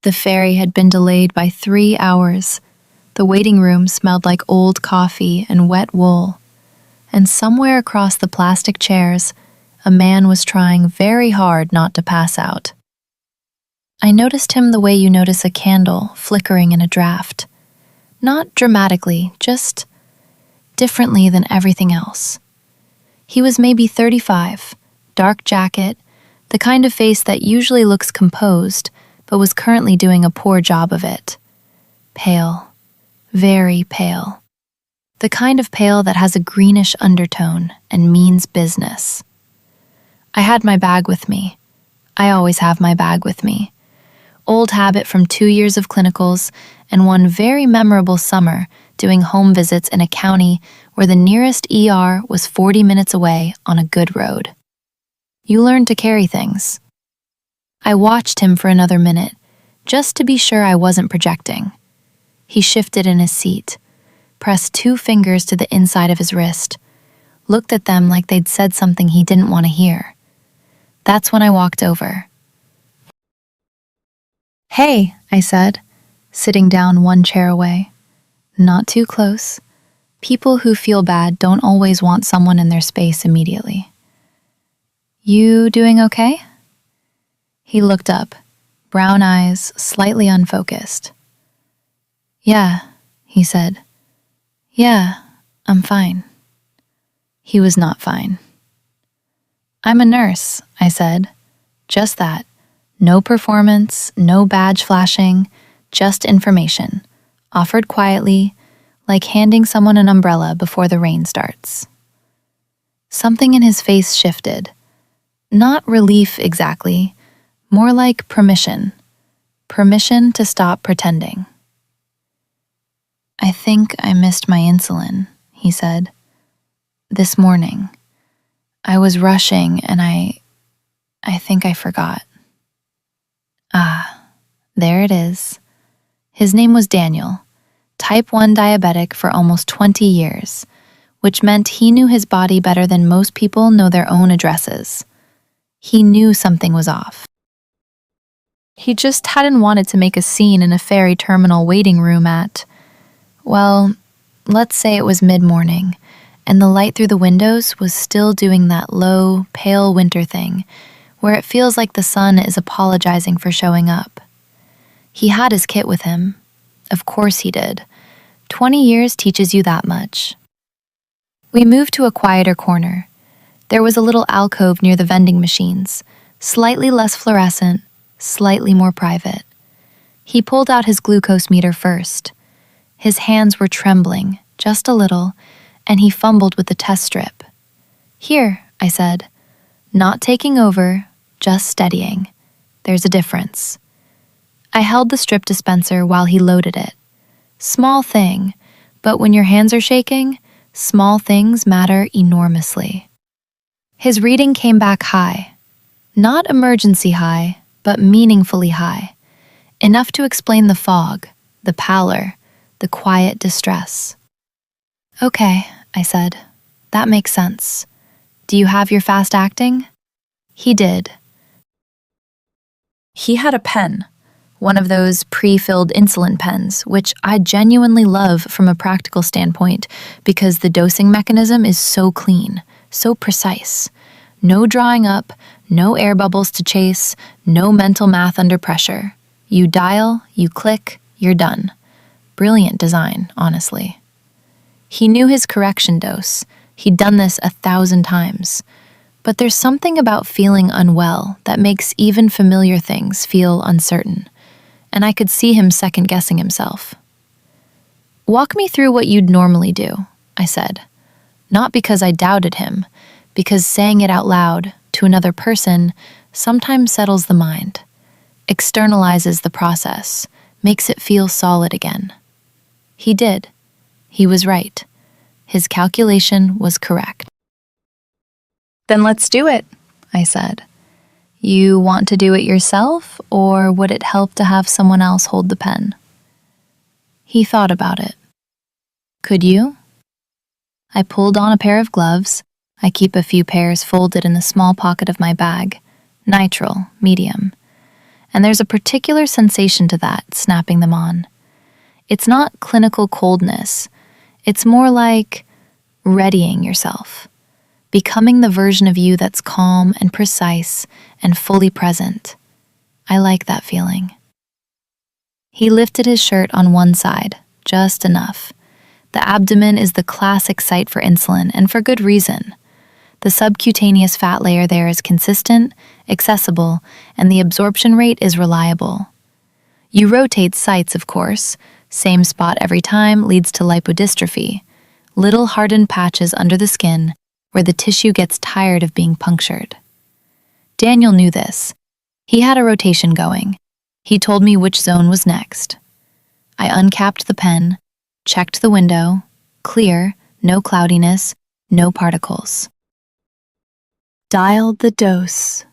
The ferry had been delayed by 3 hours. The waiting room smelled like old coffee and wet wool. And somewhere across the plastic chairs, a man was trying very hard not to pass out. I noticed him the way you notice a candle flickering in a draft. Not dramatically, just differently than everything else. He was maybe 35, dark jacket, the kind of face that usually looks composed, but was currently doing a poor job of it. Pale, very pale. The kind of pale that has a greenish undertone and means business. I had my bag with me. I always have my bag with me. Old habit from 2 years of clinicals and one very memorable summer doing home visits in a county where the nearest ER was 40 minutes away on a good road. You learn to carry things. I watched him for another minute, just to be sure I wasn't projecting. He shifted in his seat, pressed 2 fingers to the inside of his wrist, looked at them like they'd said something he didn't want to hear. That's when I walked over. "Hey," I said, sitting down 1 chair away. Not too close. People who feel bad don't always want someone in their space immediately. "You doing okay?" He looked up, brown eyes slightly unfocused. "Yeah," he said. "Yeah, I'm fine." He was not fine. "I'm a nurse," I said. Just that. No performance, no badge flashing, just information, offered quietly, like handing someone an umbrella before the rain starts. Something in his face shifted. Not relief exactly, more like permission. Permission to stop pretending. "I think I missed my insulin," he said. "This morning. I was rushing and I think I forgot." Ah, there it is. His name was Daniel, type 1 diabetic for almost 20 years, which meant he knew his body better than most people know their own addresses. He knew something was off. He just hadn't wanted to make a scene in a ferry terminal waiting room at, well, let's say it was mid-morning, and the light through the windows was still doing that low, pale winter thing, where it feels like the sun is apologizing for showing up. He had his kit with him. Of course he did. 20 years teaches you that much. We moved to a quieter corner. There was a little alcove near the vending machines, slightly less fluorescent, slightly more private. He pulled out his glucose meter first. His hands were trembling, just a little, and he fumbled with the test strip. "Here," I said. Not taking over, just steadying. There's a difference. I held the strip dispenser while he loaded it. Small thing, but when your hands are shaking, small things matter enormously. His reading came back high. Not emergency high, but meaningfully high. Enough to explain the fog, the pallor, the quiet distress. "Okay," I said. "That makes sense. Do you have your fast acting?" He did. He had a pen, one of those pre-filled insulin pens, which I genuinely love from a practical standpoint because the dosing mechanism is so clean, so precise. No drawing up, no air bubbles to chase, no mental math under pressure. You dial, you click, you're done. Brilliant design, honestly. He knew his correction dose. He'd done this 1,000 times. But there's something about feeling unwell that makes even familiar things feel uncertain, and I could see him second-guessing himself. "Walk me through what you'd normally do," I said. Not because I doubted him, because saying it out loud, to another person, sometimes settles the mind, externalizes the process, makes it feel solid again. He did. He was right. His calculation was correct. "Then let's do it," I said. "You want to do it yourself, or would it help to have someone else hold the pen?" He thought about it. "Could you?" I pulled on a pair of gloves. I keep a few pairs folded in the small pocket of my bag, nitrile, medium. and there's a particular sensation to that, snapping them on. It's not clinical coldness. It's more like readying yourself, becoming the version of you that's calm and precise and fully present. I like that feeling. He lifted his shirt on one side, just enough. The abdomen is the classic site for insulin, and for good reason. The subcutaneous fat layer there is consistent, accessible, and the absorption rate is reliable. You rotate sites, of course. Same spot every time leads to lipodystrophy, little hardened patches under the skin where the tissue gets tired of being punctured. Daniel knew this. He had a rotation going. He told me which zone was next. I uncapped the pen, checked the window, clear, no cloudiness, no particles. Dialed the dose,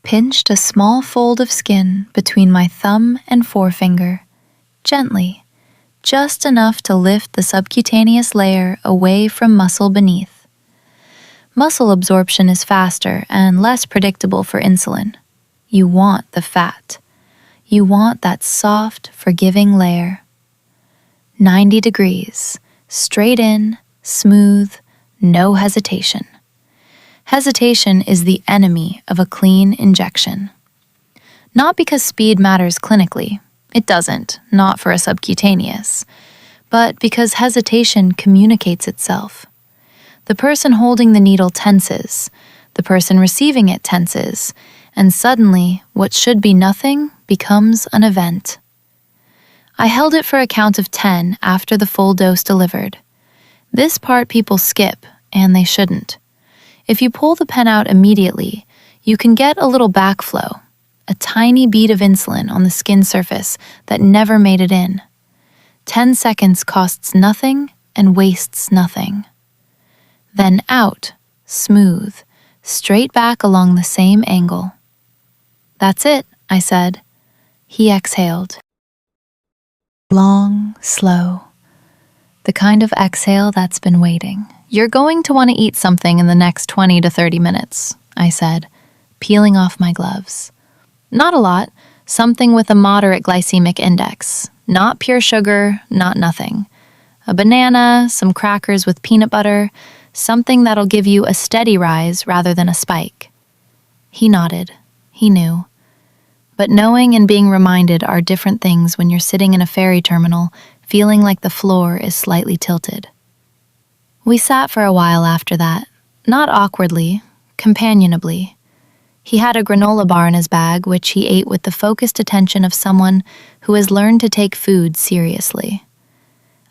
pinched a small fold of skin between my thumb and forefinger, gently, just enough to lift the subcutaneous layer away from muscle beneath. Muscle absorption is faster and less predictable for insulin. You want the fat. You want that soft, forgiving layer. 90 degrees, straight in, smooth, no hesitation. Hesitation is the enemy of a clean injection. Not because speed matters clinically. It doesn't, not for a subcutaneous. But because hesitation communicates itself. The person holding the needle tenses, the person receiving it tenses, and suddenly what should be nothing becomes an event. I held it for a count of 10 after the full dose delivered. This part people skip, and they shouldn't. If you pull the pen out immediately, you can get a little backflow, a tiny bead of insulin on the skin surface that never made it in. 10 seconds costs nothing and wastes nothing. Then out, smooth, straight back along the same angle. That's it, I said. He exhaled. Long, slow. The kind of exhale that's been waiting. You're going to want to eat something in the next 20 to 30 minutes, I said, peeling off my gloves. Not a lot, something with a moderate glycemic index. Not pure sugar, not nothing. A banana, some crackers with peanut butter, something that'll give you a steady rise rather than a spike. He nodded. He knew. But knowing and being reminded are different things when you're sitting in a ferry terminal, feeling like the floor is slightly tilted. We sat for a while after that, not awkwardly, companionably. He had a granola bar in his bag, which he ate with the focused attention of someone who has learned to take food seriously.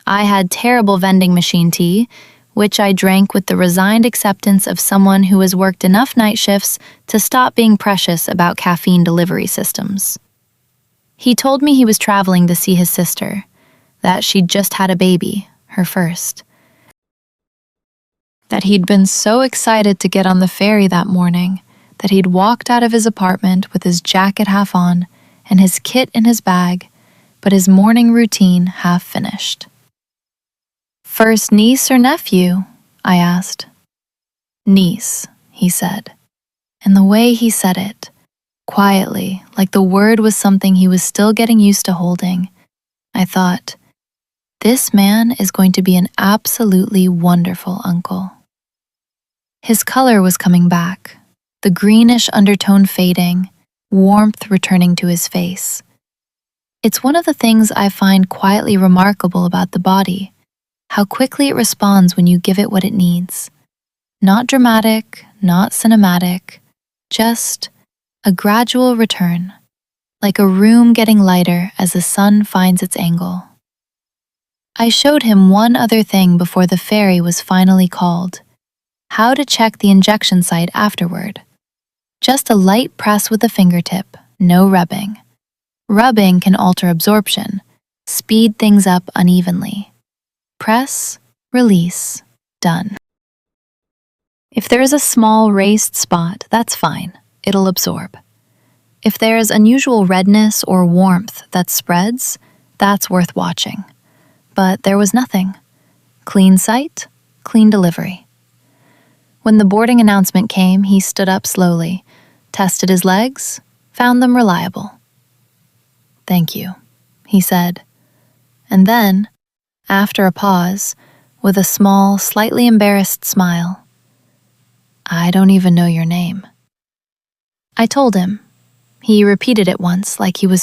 I had terrible vending machine tea, which I drank with the resigned acceptance of someone who has worked enough night shifts to stop being precious about caffeine delivery systems. He told me he was traveling to see his sister, that she'd just had a baby, her first. That he'd been so excited to get on the ferry that morning that he'd walked out of his apartment with his jacket half on and his kit in his bag, but his morning routine half finished. "First niece or nephew?" I asked. "Niece," he said. And the way he said it, quietly, like the word was something he was still getting used to holding, I thought, this man is going to be an absolutely wonderful uncle. His color was coming back, the greenish undertone fading, warmth returning to his face. It's one of the things I find quietly remarkable about the body, how quickly it responds when you give it what it needs. Not dramatic, not cinematic, just a gradual return, like a room getting lighter as the sun finds its angle. I showed him one other thing before the ferry was finally called: how to check the injection site afterward. Just a light press with a fingertip, no rubbing. Rubbing can alter absorption, speed things up unevenly. Press, release, done. If there is a small raised spot, that's fine. It'll absorb. If there is unusual redness or warmth that spreads, that's worth watching. But there was nothing. Clean site, clean delivery. When the boarding announcement came, he stood up slowly, tested his legs, found them reliable. Thank you, he said. And then, after a pause, with a small, slightly embarrassed smile, I don't even know your name. I told him. He repeated it once like he was